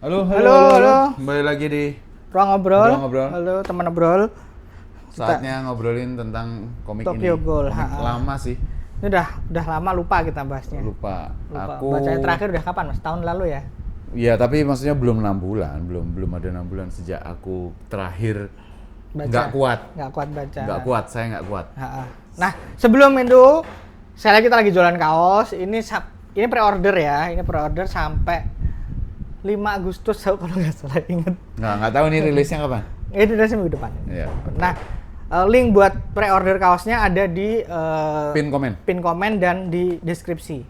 Halo, halo, Halo, halo, halo. halo. Kembali lagi di Ruang ngobrol. Ruang Ngobrol. Halo teman ngobrol. saatnya ngobrolin tentang komik Tokyo ini. Ghoul, Komik ha-ha. lama sih, Ini udah lama lupa kita bahasnya. lupa. Lupa. Aku Bacanya terakhir udah kapan, Mas? Tahun lalu ya? ya tapi maksudnya belum 6 bulan, belum ada 6 bulan sejak aku terakhir Baca. nggak kuat. Nggak kuat baca. Nggak kuat, saya nggak kuat. Ha-ha. Nah, sebelum itu, kita lagi jualan kaos. Ini pre-order ya. Ini pre-order sampai 5 Agustus kalau nggak salah inget. Nggak tahu nih rilisnya kapan. Ini udah seminggu depan. Iya. Nah, link buat pre-order kaosnya ada di Pin komen. dan di deskripsi.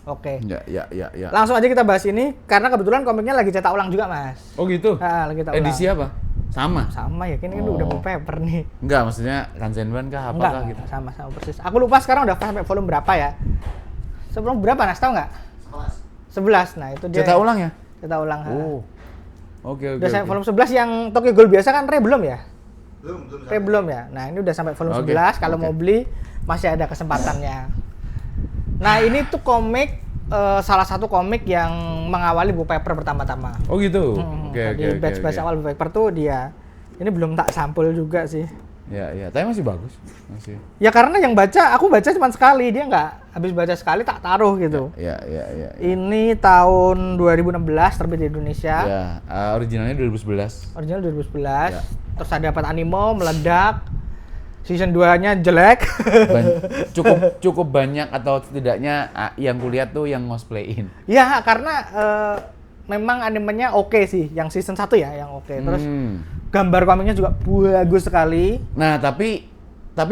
Oke. Ya. Langsung aja kita bahas ini karena kebetulan komiknya lagi cetak ulang juga, Mas. Oh gitu. Lagi cetak ulang. Edisi apa? Sama. Sama ya, ini kan udah Oh. paper nih. Enggak, maksudnya Kanzenban kah Enggak, apakah gitu? sama persis. Aku lupa sekarang udah sampai volume berapa ya. Sebelum berapa, Nas? Tahu nggak? 11. Nah, itu dia. Cetak ulang ya? Cetak ulang. Oh. Oke. Udah sampai volume 11 yang Tokyo Ghoul biasa kan belum ya? Belum. Belum ya. Nah, ini udah sampai volume Oke, 11. Kalau oke. mau beli masih ada kesempatannya. Nah, ini tuh komik salah satu komik yang mengawali buku paper pertama-tama. Oh gitu. Di batch awal buku paper tuh dia. Ini belum tak sampul juga sih. Ya, tapi masih bagus. Masih. Ya karena yang aku baca cuma sekali, dia nggak habis baca sekali tak taruh gitu. Ya. Ini tahun 2016 terbit di Indonesia. Ya, originalnya 2011. Original 2011. Ya. Terus ada dapat anime meledak. Season 2-nya jelek. Cukup banyak atau setidaknya yang kulihat tuh yang cosplayin. Ya, karena memang animenya oke sih, yang season 1 ya, yang oke. Terus gambar komiknya juga bagus sekali. Nah, tapi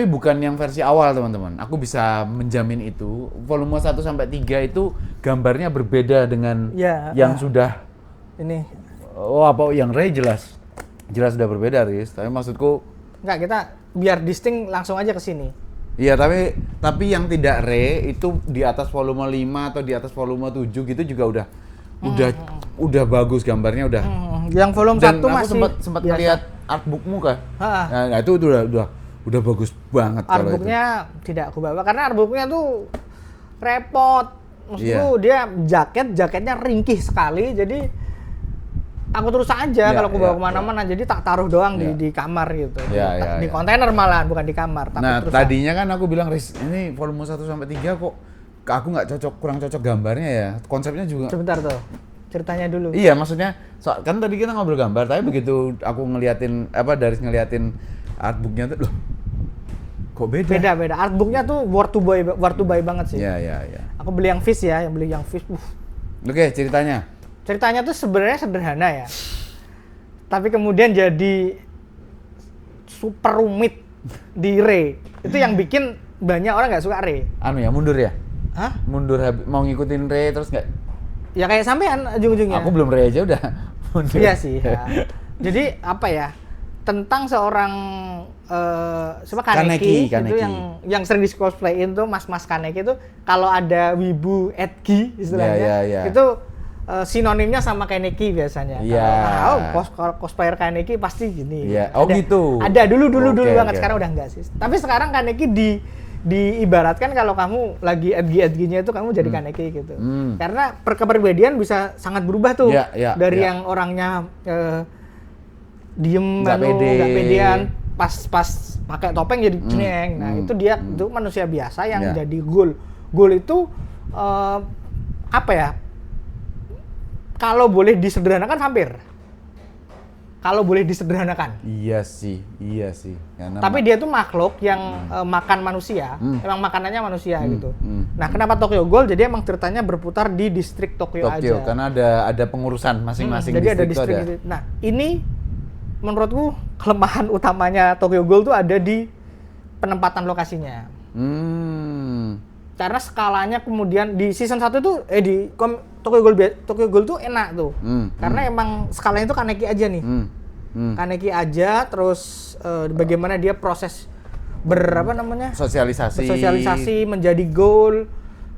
bukan yang versi awal, teman-teman. Aku bisa menjamin itu. Volume 1 sampai 3 itu gambarnya berbeda dengan Ya, yang sudah Ini yang Ray jelas udah berbeda, Riz. Tapi maksudku enggak, kita biar distinct langsung aja ke sini. iya, tapi yang tidak Ray itu di atas volume 5 atau di atas volume 7 gitu juga udah bagus gambarnya udah. Yang volume Dan 1 aku masih sempat biasa. ngeliat artbookmu kah? Ha. Nah, itu udah bagus banget kalau itu. Artbooknya tidak aku bawa karena artbooknya tuh repot. Maksudku Iya. dia jaketnya ringkih sekali, jadi aku terus aja Iya, kalau aku bawa iya, kemana-mana, jadi tak taruh doang Iya. di kamar gitu. Iya, Di iya. kontainer malahan, bukan di kamar. Takut Nah, rusak. tadinya kan aku bilang, Riz, ini volume 1 sampai 3 kok aku nggak kurang cocok gambarnya ya. Konsepnya juga. Sebentar tuh, ceritanya dulu. Iya, maksudnya kan tadi kita ngobrol gambar, tapi begitu aku ngeliatin ngeliatin artbooknya tuh, loh, kok beda? Beda. Artbooknya tuh worth to buy banget sih. Iya. Aku beli yang Fish ya, yang beli yang Fish. Oke, ceritanya. Ceritanya tuh sebenarnya sederhana ya. Tapi kemudian jadi super rumit di Ray. Itu yang bikin banyak orang nggak suka Ray. Mundur ya? Hah? Mundur mau ngikutin Ray terus nggak? Ya kayak sampean ujung-ujungnya. Aku belum Ray aja udah mundur. Iya sih. Ya. Jadi apa ya? Tentang seorang Kaneki, itu yang sering di cosplayin tuh mas-mas Kaneki itu kalau ada wibu Edgy istilahnya Ya. itu sinonimnya sama Kaneki biasanya. Iya. Kalau cosplayer Kaneki pasti gini. Iya. Oh, gitu. Ada dulu banget, Oke. sekarang udah enggak sih. Tapi sekarang Kaneki diibaratkan kalau kamu lagi Edgy-nya itu kamu jadi Kaneki gitu. Karena kepribadian bisa sangat berubah tuh. Iya, Dari iya. yang orangnya diem, Nggak pede. nggak pedean, pas pakai topeng jadi jeneng. Nah, itu dia itu manusia biasa yang Iya. jadi ghoul. Ghoul itu apa ya? Kalau boleh disederhanakan hampir. Kalau boleh disederhanakan. Iya sih. Karena Tapi dia tuh makhluk yang makan manusia. Emang makanannya manusia gitu. Nah, kenapa Tokyo Ghoul? Jadi emang ceritanya berputar di distrik Tokyo aja. karena ada pengurusan masing-masing Jadi ada distrik tuh distrik. Nah, ini menurutku kelemahan utamanya Tokyo Ghoul tuh ada di penempatan lokasinya. Karena skalanya kemudian di season 1 tuh Tokyo Ghoul tuh enak tuh. Karena emang skalanya tuh Kaneki aja nih. Kaneki aja, terus bagaimana dia proses sosialisasi menjadi ghoul.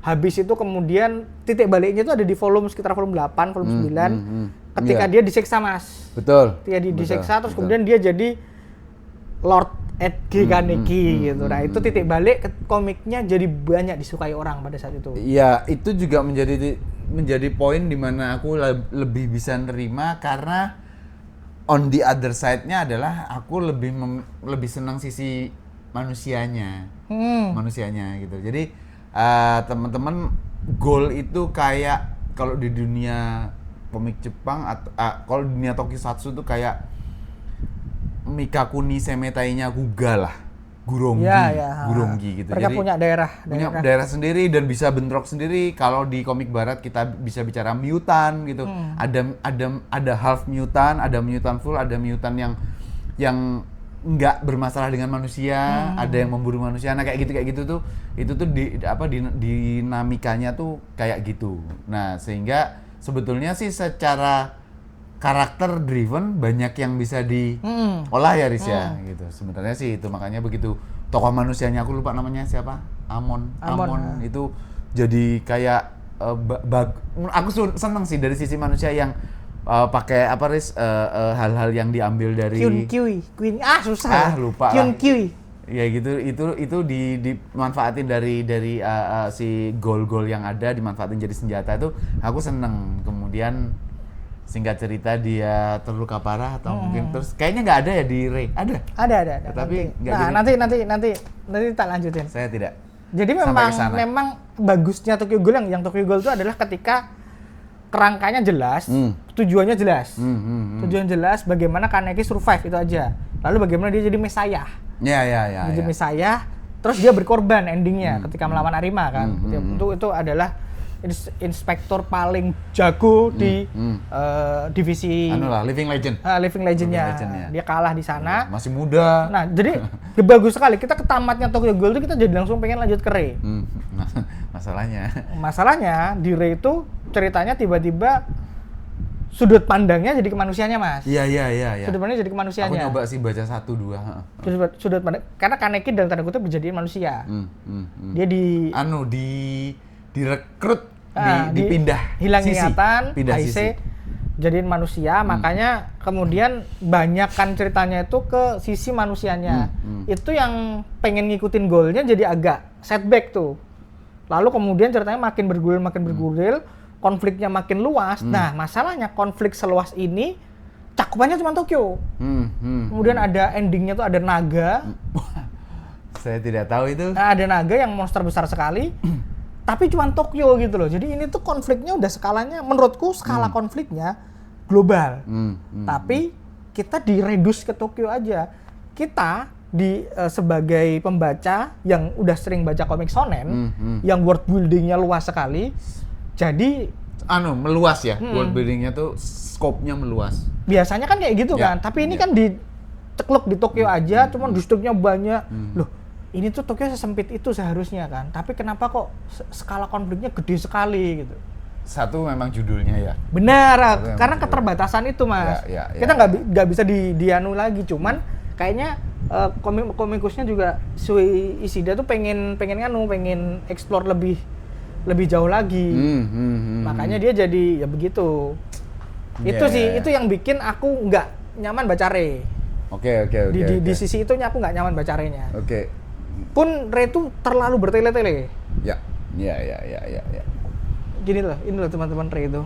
Habis itu kemudian titik baliknya itu ada di sekitar volume 8, volume 9. Ketika Iya. dia disiksa, Mas. Betul. Ketika dia disiksa terus betul. kemudian dia jadi Lord Edgy Kaneki gitu. Nah, itu titik balik komiknya jadi banyak disukai orang pada saat itu. Iya, itu juga menjadi menjadi poin di mana aku lebih bisa nerima karena on the other side-nya adalah aku lebih senang sisi manusianya. Manusianya gitu. Jadi teman-teman, goal itu kayak kalau di dunia komik Jepang atau kalau di dunia Tokusatsu tuh kayak Mikakuni Semetainya Kuga lah. Gurongi gitu. Mereka Jadi punya daerah sendiri dan bisa bentrok sendiri. Kalau di komik barat kita bisa bicara mutant gitu. Ada half mutant, ada mutant full, ada mutant yang nggak bermasalah dengan manusia, ada yang memburu manusia. Nah kayak gitu tuh itu tuh dinamikanya tuh kayak gitu. Nah, sehingga sebetulnya sih secara karakter driven banyak yang bisa diolah ya Riz ya gitu. Sebenarnya sih itu makanya begitu tokoh manusianya aku lupa namanya siapa? Amon itu jadi kayak aku seneng sih dari sisi manusia yang pakai apa Riz hal-hal yang diambil dari Kyun susah. Lupa Kyun. Ya gitu itu dimanfaatin dari si gol-gol yang ada dimanfaatin jadi senjata itu aku seneng. Kemudian singkat cerita dia terluka parah atau mungkin terus kayaknya nggak ada ya di Rei. Ada. Tapi nanti tak lanjutin. Saya tidak. Jadi memang bagusnya Tokyo Ghoul yang Tokyo Ghoul itu adalah ketika kerangkanya jelas, tujuannya jelas. Tujuan jelas bagaimana Kaneki survive itu aja. Lalu bagaimana dia jadi Messiah. Jadi Messiah, terus dia berkorban endingnya ketika melawan Arima kan. Itu adalah inspektor paling jago di divisi Living Legend. Living Legendnya. Dia kalah di sana. Masih muda. Nah, jadi bagus sekali. Kita ke tamatnya Tokyo Ghoul itu kita jadi langsung pengen lanjut ke Rei. Masalahnya di Rei itu ceritanya tiba-tiba sudut pandangnya jadi kemanusiaannya, Mas. Iya. Sudut pandangnya jadi kemanusiaannya. Aku nyoba sih baca 1-2. Sudut pandang karena Kaneki dalam tanda kutip dijadiin manusia. Dia direkrut, dipindah hilang sisi. ingatan, pindah Aise sisi. jadiin manusia, makanya kemudian banyak kan ceritanya itu ke sisi manusianya. Itu yang pengen ngikutin goalnya jadi agak setback tuh. Lalu kemudian ceritanya makin bergulir, konfliknya makin luas. Nah, masalahnya konflik seluas ini cakupannya cuma Tokyo. Kemudian ada endingnya tuh ada naga. Saya tidak tahu itu. Nah, ada naga yang monster besar sekali. Tapi cuma Tokyo gitu loh. Jadi ini tuh konfliknya udah skalanya, menurutku skala konfliknya global. Tapi kita diredus ke Tokyo aja. Kita sebagai pembaca yang udah sering baca komik shonen, yang world buildingnya luas sekali, jadi meluas ya. World buildingnya tuh scope-nya meluas. Biasanya kan kayak gitu kan. Tapi ini kan dicekluk di Tokyo aja, cuman distriknya banyak. Loh, ini tuh Tokyo sesempit itu seharusnya kan, tapi kenapa kok skala konfliknya gede sekali gitu? Satu memang judulnya ya. Benar, karena keterbatasan itu Mas. Kita nggak bisa dianu lagi, cuman kayaknya komikusnya juga Sui Ishida tuh pengen explore lebih jauh lagi. Makanya dia jadi ya begitu. Itu sih itu yang bikin aku nggak nyaman baca Rei. Oke. Di sisi itunya aku nggak nyaman baca Rei-nya. Oke. Pun Rei itu terlalu bertele-tele. Ya. Gini loh, ini loh teman-teman Rei itu.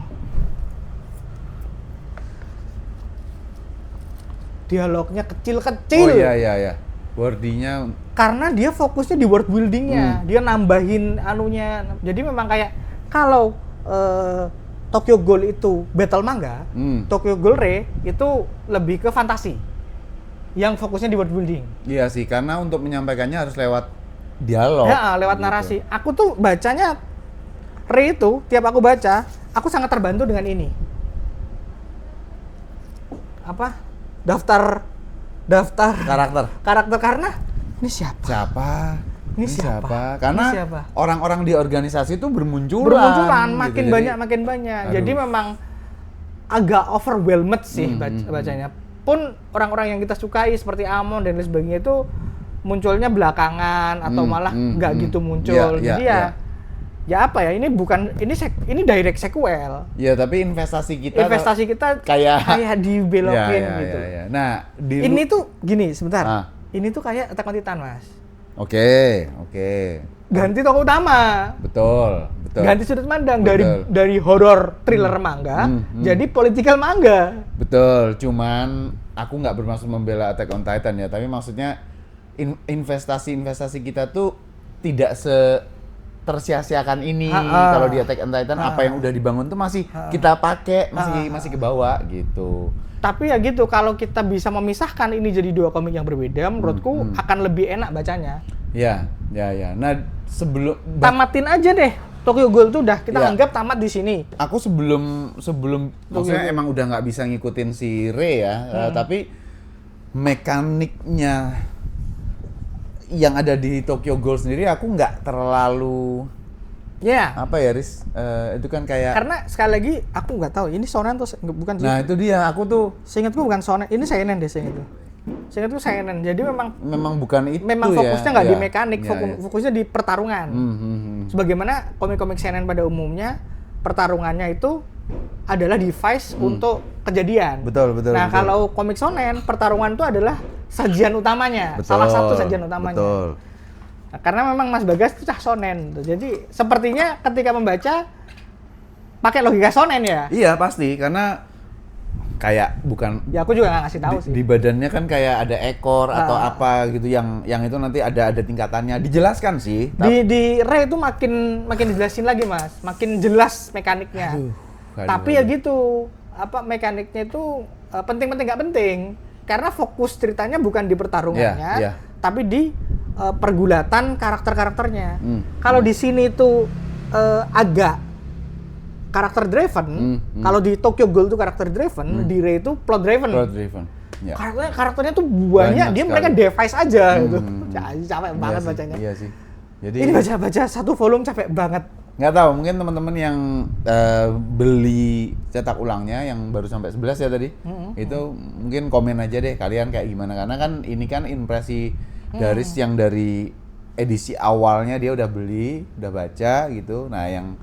Dialognya kecil-kecil. Oh iya. Wordingnya. Karena dia fokusnya di world buildingnya, dia nambahin anunya. Jadi memang kayak kalau Tokyo Ghoul itu battle manga, Tokyo Ghoul Rei itu lebih ke fantasi. Yang fokusnya di world building. Iya sih, karena untuk menyampaikannya harus lewat dialog. Ya, lewat gitu. narasi. Aku tuh bacanya Rei itu, tiap aku baca, aku sangat terbantu dengan ini. Apa? Daftar karakter karena ini siapa? Ini siapa? Karena orang-orang di organisasi itu bermunculan makin gitu. banyak. Jadi memang agak overwhelmed sih bacanya. Pun orang-orang yang kita sukai seperti Amon dan lain sebagainya itu munculnya belakangan atau malah nggak gitu muncul. Jadi ya apa ya, ini direct sequel. Ya, tapi investasi kita kayak dibelokin gitu. Ya. Nah, ini tuh gini sebentar. Ini tuh kayak Attack on Titan, Mas. Oke. ganti tokoh utama. Betul. Ganti sudut pandang Betul. dari horor thriller manga jadi political manga. Betul, cuman aku nggak bermaksud membela Attack on Titan ya, tapi maksudnya investasi kita tuh tidak tersia-siakan ini. Kalau di Attack on Titan apa yang udah dibangun tuh masih kita pakai, masih ke bawah gitu. Tapi ya gitu, kalau kita bisa memisahkan ini jadi dua komik yang berbeda, menurutku akan lebih enak bacanya. Ya. Nah, Tamatin aja deh. Tokyo Ghoul tuh udah kita anggap tamat di sini. Aku sebelum maksudnya emang udah nggak bisa ngikutin si Rei ya, tapi mekaniknya yang ada di Tokyo Ghoul sendiri aku nggak terlalu apa ya, Riz? Itu kan kayak karena sekali lagi aku nggak tahu ini shonen atau bukan sih. Nah, itu dia, aku tuh seingatku bukan shonen, ini seinen deh seingatku. Seingatku seinen. Jadi memang bukan itu memang ya. fokusnya nggak di mekanik, fokusnya di pertarungan. Sebagaimana komik-komik seinen pada umumnya, pertarungannya itu adalah device untuk kejadian. Betul. Nah, kalau komik shonen, pertarungan itu adalah sajian utamanya, salah satu sajian utamanya. Betul. Nah, karena memang Mas Bagas itu cah shonen. Jadi sepertinya ketika membaca pakai logika shonen ya. Iya pasti, karena kayak bukan ya aku juga nggak ngasih tahu sih. Di badannya kan kayak ada ekor atau apa gitu yang itu nanti ada tingkatannya. Dijelaskan sih. Di Rei itu makin dijelasin lagi, Mas. Makin jelas mekaniknya. Tapi ya gitu, mekaniknya itu penting-penting nggak penting. Karena fokus ceritanya bukan di pertarungannya, tapi di pergulatan karakter-karakternya. Kalau di sini itu agak karakter driven, kalau di Tokyo Ghoul itu karakter driven, di Rei itu plot driven. Ya. Karakternya tuh banyak dia mereka device aja gitu. Capek banget bacanya. Iya sih. Jadi ini baca satu volume capek banget. Nggak tahu, mungkin teman-teman yang beli cetak ulangnya yang baru sampai 11 ya tadi, itu mungkin komen aja deh kalian kayak gimana, karena kan ini kan impresi Daris yang dari edisi awalnya dia udah beli, udah baca gitu. Nah, yang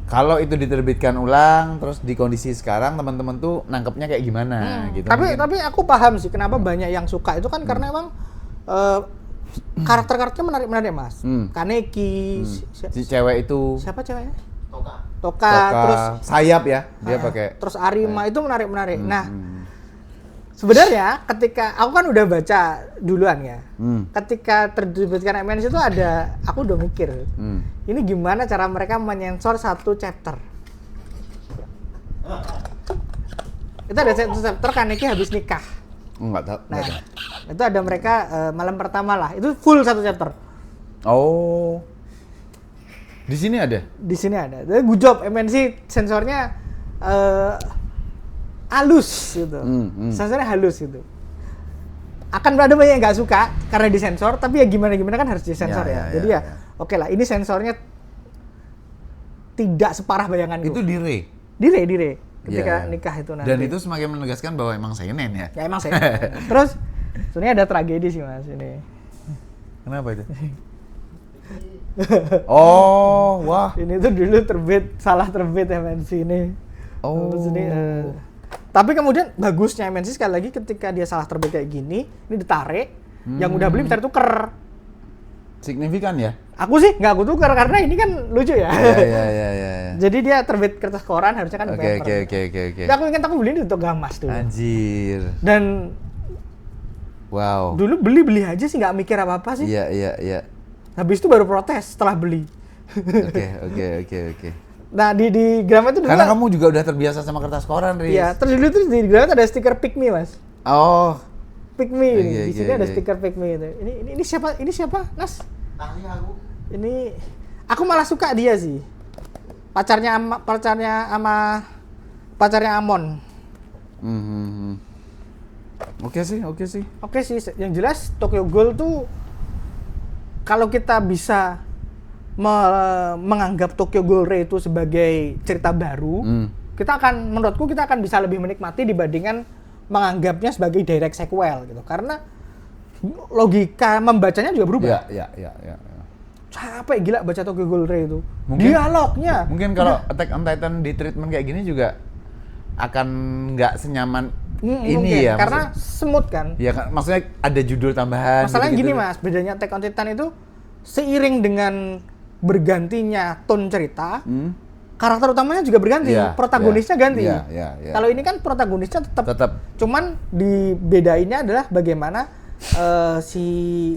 kalau itu diterbitkan ulang, terus di kondisi sekarang teman-teman tuh nangkepnya kayak gimana gitu. Tapi aku paham sih kenapa banyak yang suka itu kan karena emang karakter-karakternya menarik Mas. Kaneki, si cewek itu. Siapa ceweknya? Toka. Terus sayap ya, dia pakai. Terus Arima itu menarik. Nah, sebenarnya ketika aku kan udah baca duluan ya, ketika terbitkan MNC itu aku udah mikir, ini gimana cara mereka menyensor satu chapter. Itu ada satu chapter Kaneki habis nikah. Nggak tahu. Nah, itu ada mereka malam pertama lah, itu full satu chapter. Oh, di sini ada? Di sini ada. Jadi good job MNC sensornya halus gitu, sensornya halus gitu. Akan ada banyak yang nggak suka karena disensor, tapi ya gimana kan harus disensor ya. Jadi oke lah, ini sensornya tidak separah bayanganku. Itu di Rei? Di Rei. Ketika nikah itu nanti. Dan itu semakin menegaskan bahwa emang seinen ya? Ya emang seinen. Terus sebenarnya ada tragedi sih Mas ini. Kenapa itu? Oh, wah. Ini tuh dulu salah terbit MNC ini. Oh. Terus ini, tapi kemudian bagusnya MNC sekali lagi ketika dia salah terbit kayak gini, ini ditarik, yang udah beli bisa tuker. Signifikan ya? Aku sih nggak aku tuker karena ini kan lucu ya. Iya. Jadi dia terbit kertas koran harusnya kan paper. Oke. Tapi aku ingat aku beli di Togamas dulu. Anjir. Dan wow. Dulu beli aja sih nggak mikir apa-apa sih. Iya. Habis itu baru protes setelah beli. Oke. Nah di Gramet itu dulu karena kamu juga udah terbiasa sama kertas koran, Riz. Iya, terus dulu di Gramet ada stiker Pick Me, Mas. Oh. Pick Me. Di sini ada stiker Pick Me itu. Ini siapa, Nas? Aku. Ini aku malah suka dia sih. Pacarnya Amon. Oke sih. Oke sih, yang jelas Tokyo Ghoul tuh kalau kita bisa menganggap Tokyo Ghoul Rei itu sebagai cerita baru, menurutku kita akan bisa lebih menikmati dibandingkan menganggapnya sebagai direct sequel gitu. Karena logika membacanya juga berubah. Iya. Capek gila baca Tokyo Ghoul Rei itu. Dialognya. Mungkin kalau Attack on Titan di treatment kayak gini juga akan nggak senyaman ini mungkin, ya. Karena smooth kan. Iya kan, maksudnya ada judul tambahan. Masalahnya gitu. gini Mas, bedanya Attack on Titan itu seiring dengan bergantinya tone cerita, karakter utamanya juga berganti, protagonisnya ganti. Kalau ini kan protagonisnya tetap, cuman dibedainnya adalah bagaimana si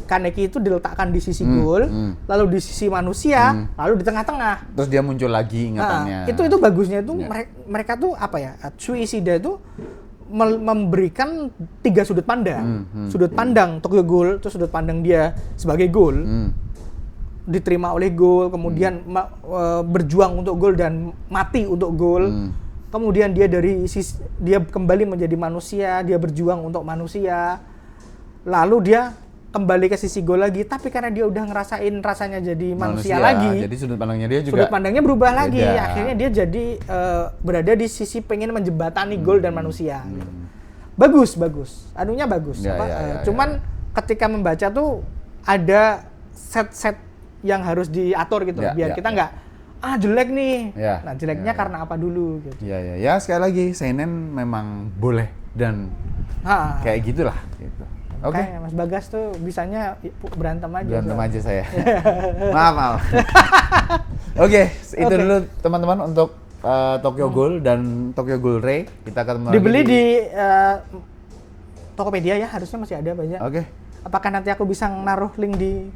Kaneki itu diletakkan di sisi goal, lalu di sisi manusia, lalu di tengah-tengah. Terus dia muncul lagi ingatannya. Itu bagusnya itu mereka tuh apa ya? Tsui Ishida itu memberikan 3 sudut pandang. Sudut pandang Tokyo Ghoul, itu sudut pandang dia sebagai Ghoul. Diterima oleh Ghoul, kemudian berjuang untuk Ghoul dan mati untuk Ghoul. Kemudian dia dia kembali menjadi manusia, dia berjuang untuk manusia. Lalu dia kembali ke sisi Ghoul lagi, tapi karena dia udah ngerasain rasanya jadi manusia lagi. Jadi sudut pandangnya dia juga. Sudut pandangnya berubah lagi. Akhirnya dia jadi berada di sisi pengen menjembatani Ghoul dan manusia. Bagus. Anunya bagus. Cuman ketika membaca tuh ada set-set yang harus diatur gitu, biar kita nggak jelek nih. Nah, jeleknya karena apa dulu gitu. Ya sekali lagi seinen memang boleh dan kayak gitulah gitu. Oke. Mas Bagas tuh bisanya berantem aja. Berantem aja saya. Maaf. Oke, itu dulu teman-teman untuk Tokyo Ghoul dan Tokyo Ghoul Ray. Kita akan dibeli di Tokopedia ya, harusnya masih ada banyak. Oke. Apakah nanti aku bisa naruh link di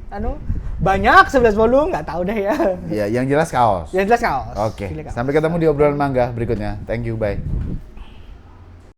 banyak 11 volume, nggak tahu deh ya. Ya, yang jelas kaos. Yang jelas kaos. Oke. Sampai ketemu di obrolan manga berikutnya. Thank you, bye.